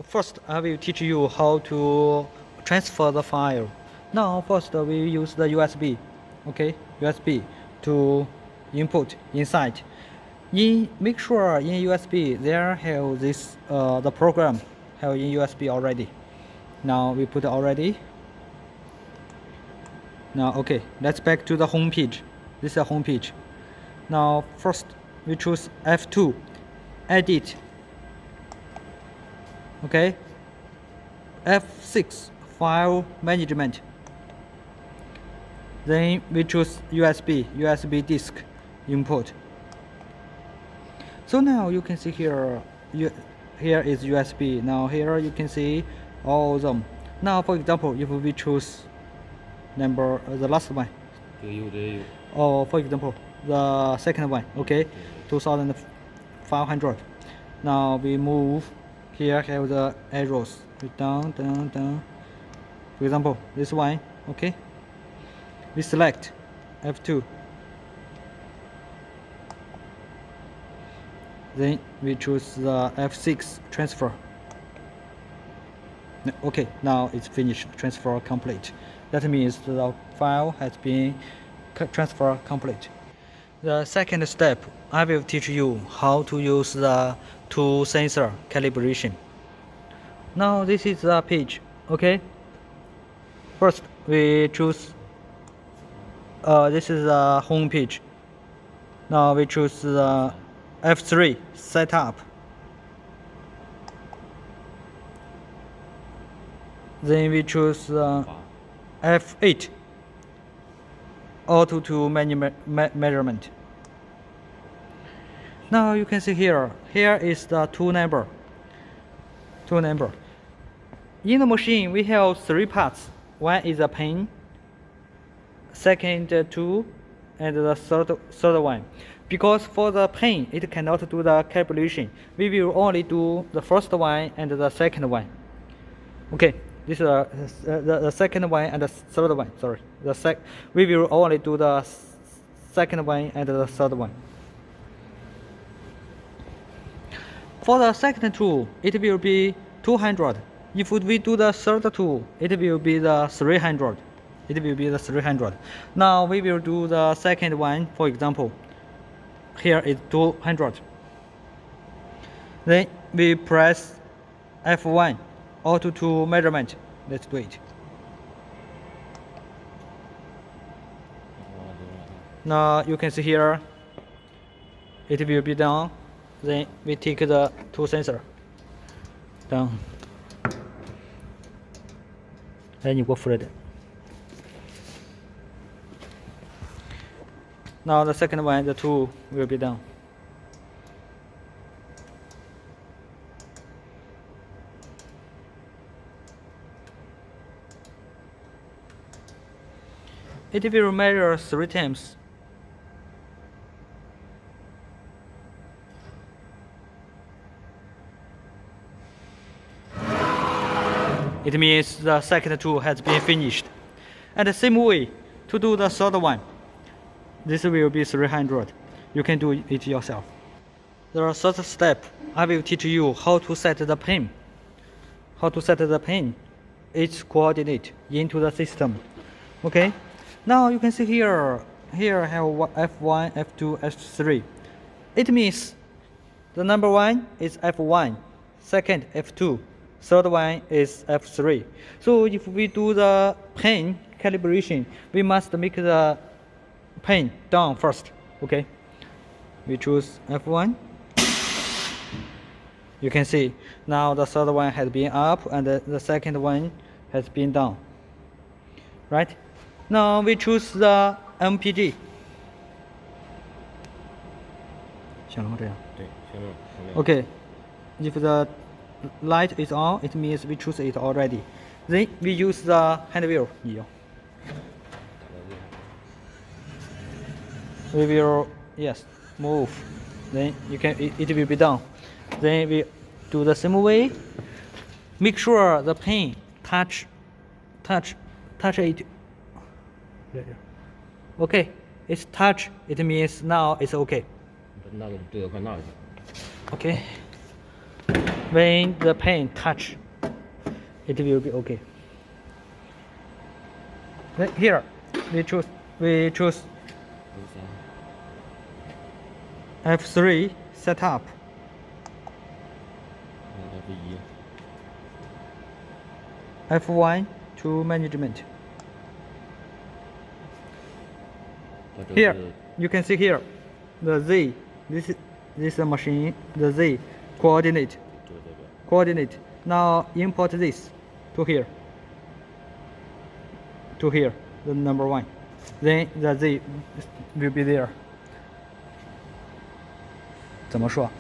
first I will teach you how to transfer the file. Now first we use the USB, okay, USB to input inside. Make sure in USB there have this the program have in USB already. Now we put already. Now okay, let's back to the home page. This is a home page. Now first we choose F2, edit. Okay, F6, file management. Then we choose USB disk input. So now you can see here, here is USB. Now here you can see all of them. Now for example, if we choose number the last one, or for example the second one, okay, 2500. Now we move. Here have the arrows down. For example, this one, okay. We select F2. Then we choose the F6 transfer. Okay, now it's finished. Transfer complete. That means the file has been transfer complete. The second step, I will teach you how to use the tool sensor calibration. Now this is the page, okay. First we choose this is the home page. Now we choose the F3 setup. Then we choose F8 auto to measurement. Now you can see here is the tool number. In the machine we have 3 parts. One is a pen, second tool, and the third one. Because for the pen it cannot do the calibration, we will only do the first one and the second one. Okay, this is the second one and the third one. Sorry, we will only do the second one and the third one. For the second tool, it will be 200. If we do the third tool, it will be the 300. Now we will do the second one. For example, here is 200. Then we press F1 auto to measurement. Let's do it. Now you can see here it will be done. Then we take the tool sensor down. 哎，你给我扶着点。Now the second one, the tool will be done. It will measure 3 times. It means the second tool has been finished. And the same way to do the third one. This will be 300. You can do it yourself. The third step, I will teach you how to set the pin. Its coordinate into the system. Okay. Now you can see here have F1, F2, F3. It means the number 1 is F1, second F2, third one is F3. So if we do the pin calibration, we must make the pin down first. Okay. We choose F1. You can see now the third one has been up and the second one has been down. Right? Now we choose the MPG. 像这样。对，像这样。Okay. If the light is on, it means we choose it already. Then we use the hand wheel. We will move. Then it will be done. Then we do the same way. Make sure the pin touch it. Okay, it's touch. It means now it's okay. Okay. When the pen touch, it will be okay. Then here, we choose F3 setup. F1 to management. Here, you can see here, the Z, this is the machine, the Z coordinate. Now import this to here, the number 1. Then the Z will be there. 怎么说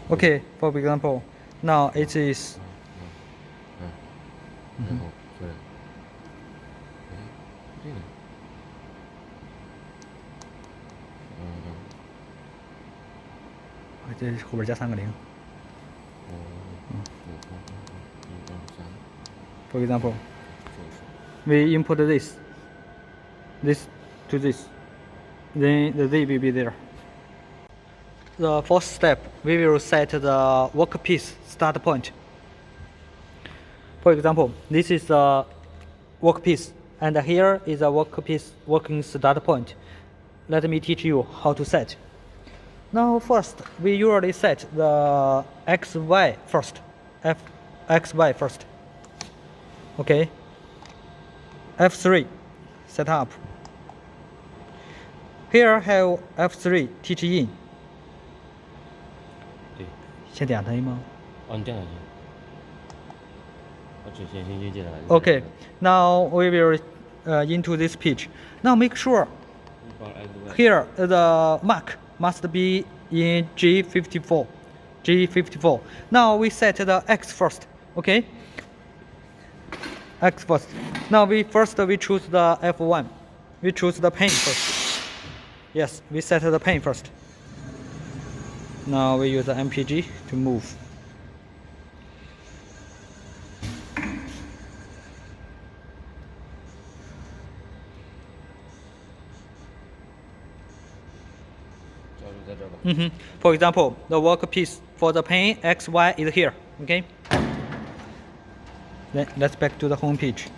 ？Okay, for example, now it is. Mm-hmm. 这后边加3个0。For example, we import this to this, then the Z will be there. The fourth step, we will set the workpiece start point. For example, this is the workpiece, and here is a workpiece working start point. Let me teach you how to set. Now first, we usually set the XY first. XY first. Okay. F3 setup. Here have F3 teach in. 对。先点它吗？哦，你点它行。我之前先进来。Okay. Now we will into this page. Now make sure here the mark must be in G54. G54. Now we set the X first. Okay. X first. Now we choose the F1. We choose the pen first. Yes, we set the pen first. Now we use the MPG to move. For example, the workpiece for the pen XY is here. Okay. Then let's back to the home page.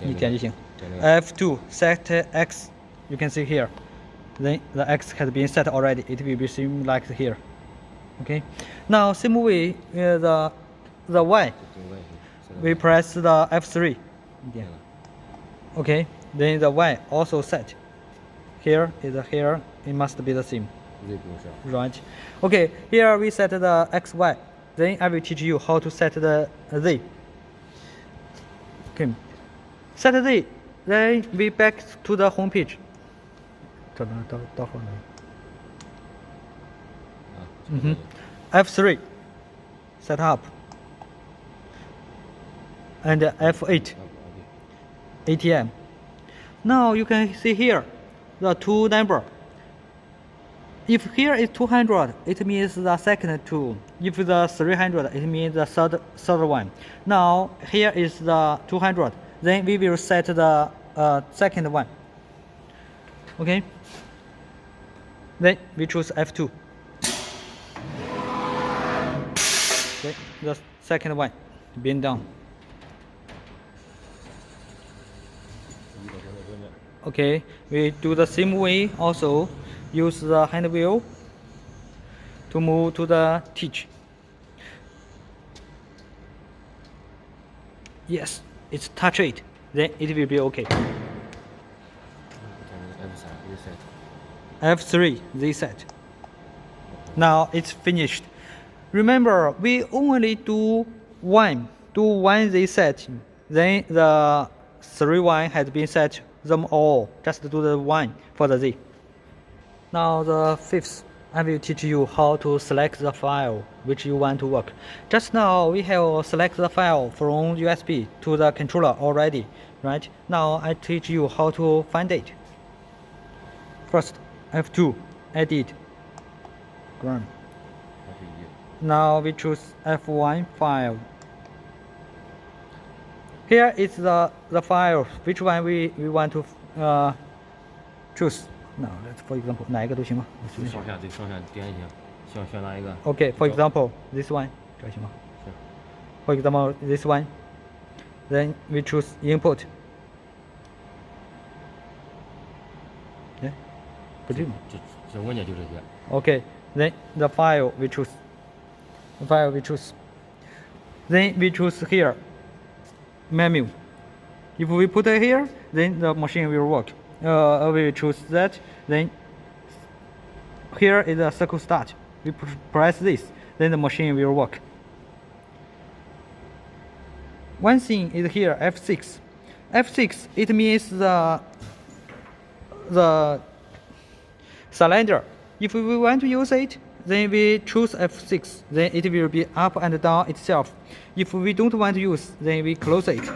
F2 set X. You can see here. Then the X has been set already. It will be same like here. Okay. Now same way the Y. We press the F3. Okay. Then the Y also set. Here is here. It must be the same. Right. Okay. Here we set the XY. Then I will teach you how to set the Z. Okay. Set Z. Then we back to the home page. F3 set up and F8 ATM. Now you can see here the two number. If here is 200, it means the second two. If the 300, it means the third one. Now here is the 200. Then we will set the second one. Okay. Then we choose F2. Okay, the second one, bend down. Okay, we do the same way also. Use the hand wheel to move to the teach. Yes, it's touch it. Then it will be okay. F3 reset. Now it's finished. Remember, we only do one reset. Then the 3-1 has been set them all. Just do the 1 for the Z. Now the fifth, I will teach you how to select the file which you want to work. Just now we have select the file from USB to the controller already, right? Now I teach you how to find it. First, F2, edit, run. Now we choose F1 file. Here is the file. Which one we want to choose? Now let's for example 哪一个都行吗？ 上下对上下点一下，选哪一个 Okay, for example this one. 这个行吗？是。For example, this one. Then we choose input. 哎，不对吗？这文件就这些。Okay. Then the file we choose. The file we choose. Then we choose here. Menu. If we put it here, then the machine will work. We choose that. Then here is a circle start. We press this, then the machine will work. One thing is here F6. F6 it means the cylinder. If we want to use it, then we choose F6. Then it will be up and down itself. If we don't want to use, then we close it.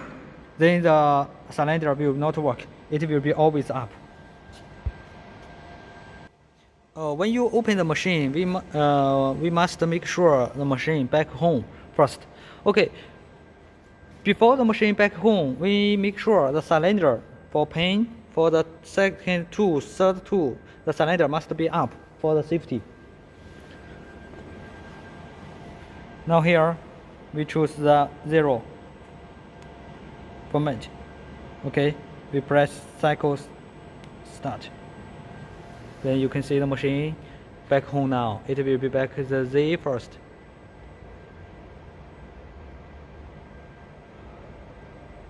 Then the cylinder will not work. It will be always up. When you open the machine, we must make sure the machine back home first. Okay. Before the machine back home, we make sure the cylinder for pin, for the second tool, third tool, the cylinder must be up for the safety. Now here, we choose the 0 format. Okay, we press cycle start. Then you can see the machine back home now. It will be back the Z first.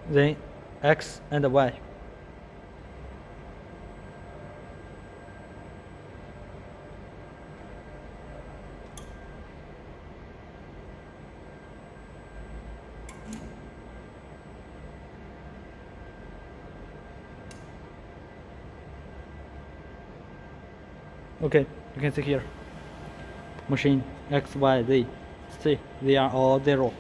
Then X and Y. Okay, you can see here. Machine X, Y, Z. See, they are all 0.